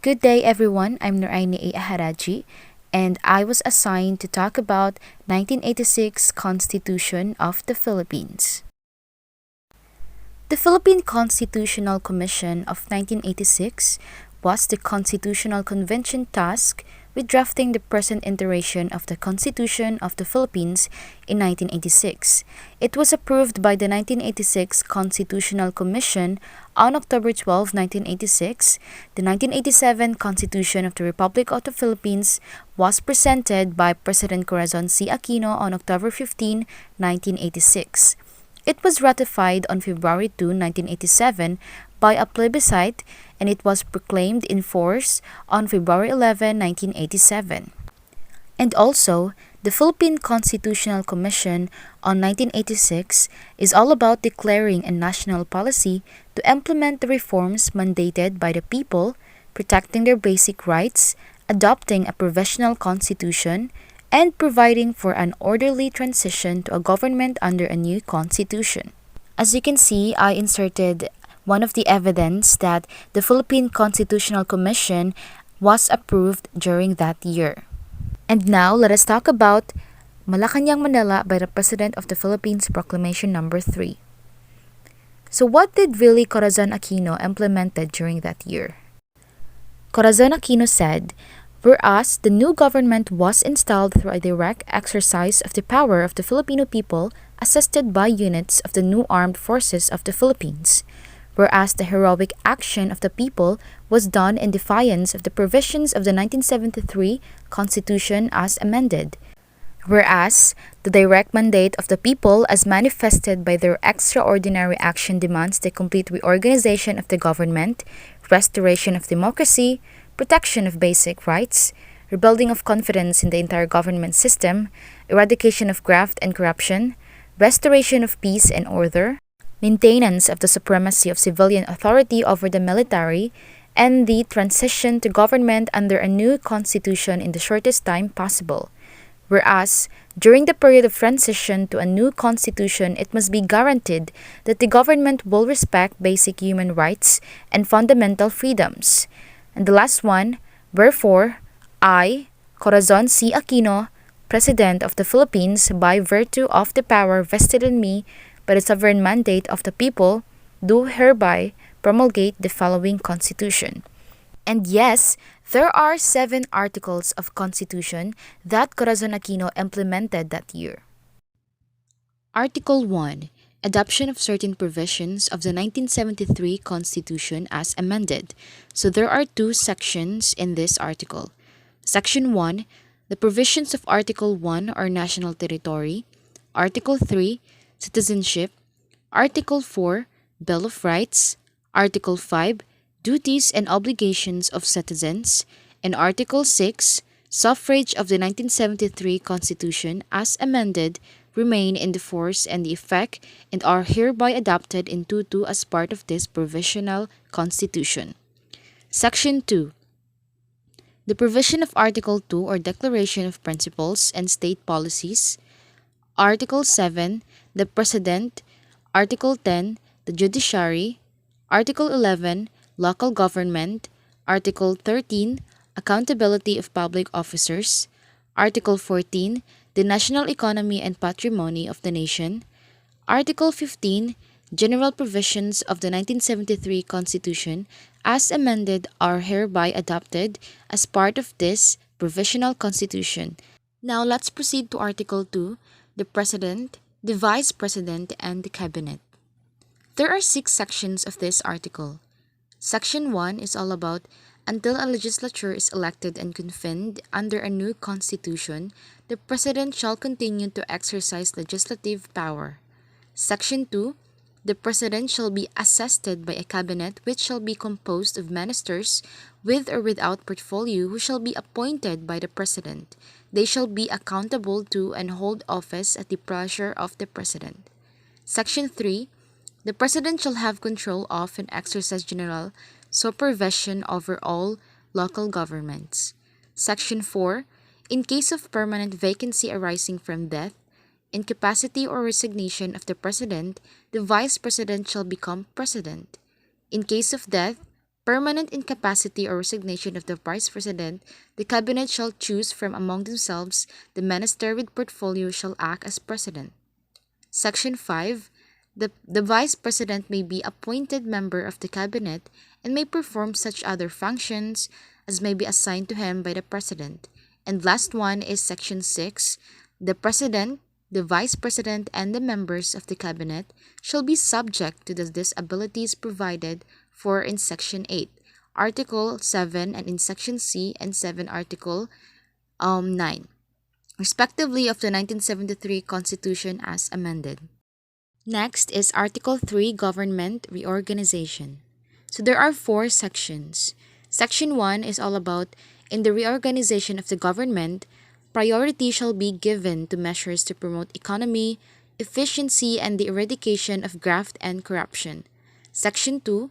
Good day, everyone. I'm Nuraini A. Aharaji, and I was assigned to talk about 1986 Constitution of the Philippines. The Philippine Constitutional Commission of 1986 was the Constitutional Convention tasked with drafting the present iteration of the Constitution of the Philippines in 1986. It was approved by the 1986 Constitutional Commission on October 12, 1986. The 1987 Constitution of the Republic of the Philippines was presented by President Corazon C. Aquino on October 15, 1986. It was ratified on February 2, 1987 by a plebiscite, and it was proclaimed in force on February 11, 1987. And also, the Philippine Constitutional Commission on 1986 is all about declaring a national policy to implement the reforms mandated by the people, protecting their basic rights, adopting a provisional constitution, and providing for an orderly transition to a government under a new constitution. As you can see, I inserted one of the evidence that the Philippine Constitutional Commission was approved during that year. And now, let us talk about Malacanang, Manila by the President of the Philippines Proclamation Number 3. So what did really Corazon Aquino implemented during that year? Corazon Aquino said, whereas the new government was installed through a direct exercise of the power of the Filipino people assisted by units of the new armed forces of the Philippines, whereas the heroic action of the people was done in defiance of the provisions of the 1973 Constitution as amended, whereas the direct mandate of the people as manifested by their extraordinary action demands the complete reorganization of the government, restoration of democracy, protection of basic rights, rebuilding of confidence in the entire government system, eradication of graft and corruption, restoration of peace and order, maintenance of the supremacy of civilian authority over the military, and the transition to government under a new constitution in the shortest time possible. Whereas, during the period of transition to a new constitution, it must be guaranteed that the government will respect basic human rights and fundamental freedoms. And the last one, wherefore, I, Corazon C. Aquino, President of the Philippines, by virtue of the power vested in me by the sovereign mandate of the people, do hereby promulgate the following Constitution. And yes, there are 7 articles of Constitution that Corazon Aquino implemented that year. Article 1. Adoption of certain provisions of the 1973 Constitution as amended. So there are 2 sections in this article. Section 1. The provisions of Article 1 are national territory. Article 3. Citizenship. Article 4. Bill of Rights. Article 5. Duties and obligations of citizens. And Article 6. Suffrage of the 1973 Constitution as amended remain in the force and the effect and are hereby adopted in tutu as part of this provisional constitution. Section 2. The provision of Article 2 or Declaration of Principles and State Policies. Article 7. The President. Article 10. The Judiciary. Article 11. Local Government. Article 13. Accountability of Public Officers. Article 14. The national economy and patrimony of the nation. Article 15. General provisions of the 1973 Constitution as amended are hereby adopted as part of this provisional constitution. Now let's proceed to Article 2, the President, the Vice President, and the Cabinet. There are 6 sections of this article. Section 1 is all about until a legislature is elected and convened under a new constitution, the President shall continue to exercise legislative power. Section 2. The President shall be assisted by a cabinet which shall be composed of ministers with or without portfolio who shall be appointed by the President. They shall be accountable to and hold office at the pleasure of the President. Section 3. The President shall have control of and exercise general supervision over all local governments. Section 4. In case of permanent vacancy arising from death, incapacity or resignation of the President, the Vice President shall become President. In case of death, Permanent incapacity or resignation of the Vice President, the Cabinet shall choose from among themselves the minister with portfolio shall act as President. Section 5. The Vice President may be appointed member of the Cabinet and may perform such other functions as may be assigned to him by the President. And last one is Section 6. The President, the Vice President, and the members of the Cabinet shall be subject to the disabilities provided for in Section 8, Article 7, and in Section C and 7, Article 9, respectively, of the 1973 Constitution as amended. Next is Article 3, Government Reorganization. So there are 4 sections. Section 1 is all about in the reorganization of the government, priority shall be given to measures to promote economy, efficiency, and the eradication of graft and corruption. Section 2,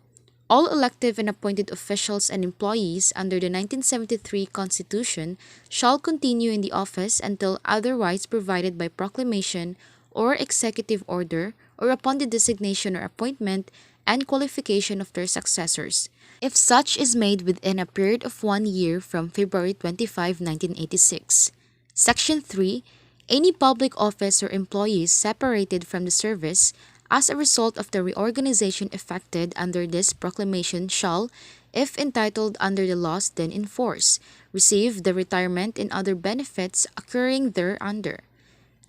all elective and appointed officials and employees under the 1973 Constitution shall continue in the office until otherwise provided by proclamation or executive order or upon the designation or appointment and qualification of their successors, if such is made within a period of 1 year from February 25, 1986. Section 3. Any public office or employees separated from the service as a result of the reorganization effected under this proclamation shall, if entitled under the laws then in force, receive the retirement and other benefits occurring thereunder.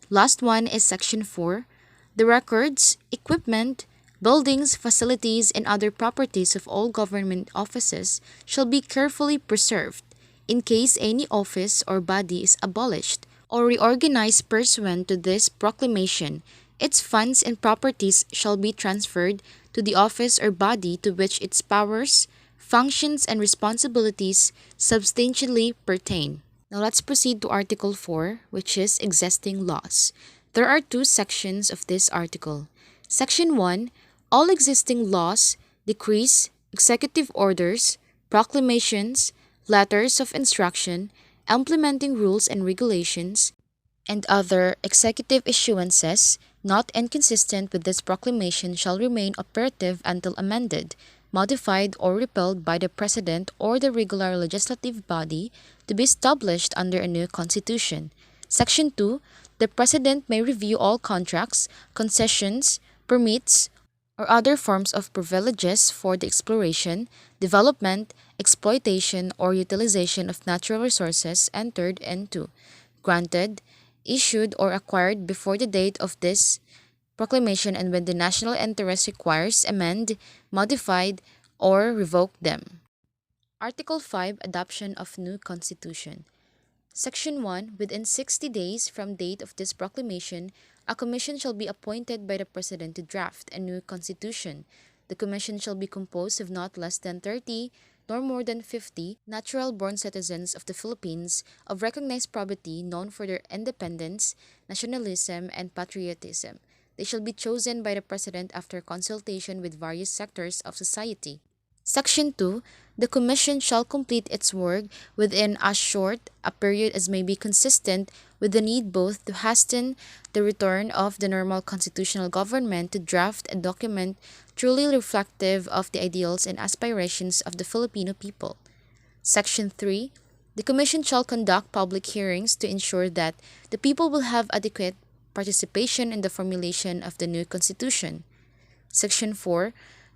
Last one is Section 4. The records, equipment, buildings, facilities, and other properties of all government offices shall be carefully preserved. In case any office or body is abolished or reorganized pursuant to this proclamation, its funds and properties shall be transferred to the office or body to which its powers, functions, and responsibilities substantially pertain. Now let's proceed to Article 4, which is existing laws. There are 2 sections of this article. Section 1, all existing laws, decrees, executive orders, proclamations, letters of instruction, implementing rules and regulations, and other executive issuances not inconsistent with this proclamation shall remain operative until amended, modified, or repealed by the President or the regular legislative body to be established under a new constitution. Section 2. The President may review all contracts, concessions, permits, or other forms of privileges for the exploration, development, exploitation, or utilization of natural resources entered into, granted, issued, or acquired before the date of this proclamation and when the national interest requires, amend, modified, or revoke them. Article 5, Adoption of New Constitution. Section 1. Within 60 days from date of this proclamation, a commission shall be appointed by the President to draft a new constitution. The commission shall be composed of not less than 30 nor more than 50 natural-born citizens of the Philippines of recognized probity known for their independence, nationalism, and patriotism. They shall be chosen by the President after consultation with various sectors of society. Section 2. The Commission shall complete its work within as short a period as may be consistent with the need both to hasten the return of the normal constitutional government to draft a document truly reflective of the ideals and aspirations of the Filipino people. Section 3. The Commission shall conduct public hearings to ensure that the people will have adequate participation in the formulation of the new constitution. Section 4.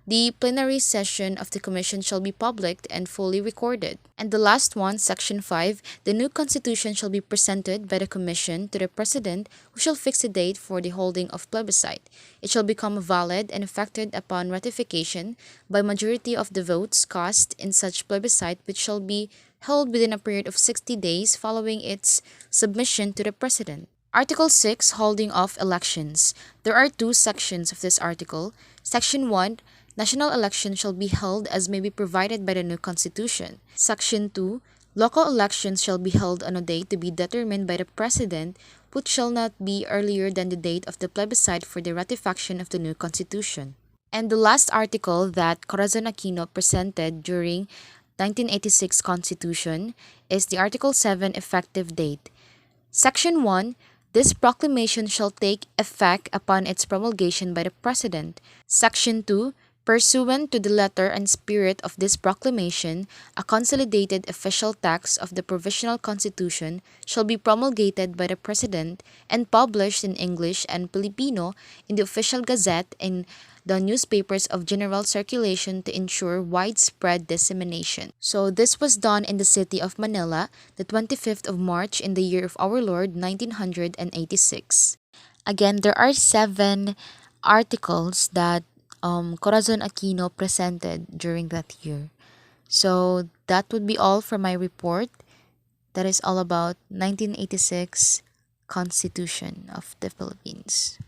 The plenary session of the Commission shall be public and fully recorded. And the last one, Section 5, the new Constitution shall be presented by the Commission to the President, who shall fix a date for the holding of plebiscite. It shall become valid and effected upon ratification by majority of the votes cast in such plebiscite, which shall be held within a period of 60 days following its submission to the President. Article 6, Holding of Elections. There are 2 sections of this article. Section 1, national elections shall be held as may be provided by the new Constitution. Section 2. Local elections shall be held on a date to be determined by the President, which shall not be earlier than the date of the plebiscite for the ratification of the new Constitution. And the last article that Corazon Aquino presented during 1986 Constitution is the Article 7 Effective Date. Section 1. This proclamation shall take effect upon its promulgation by the President. Section 2. Pursuant to the letter and spirit of this proclamation, a consolidated official text of the Provisional Constitution shall be promulgated by the President and published in English and Filipino in the official gazette and the newspapers of general circulation to ensure widespread dissemination. So this was done in the city of Manila, the 25th of March in the year of our Lord 1986. Again, there are seven articles that Corazon Aquino presented during that year. So that would be all for my report. That is all about 1986 Constitution of the Philippines.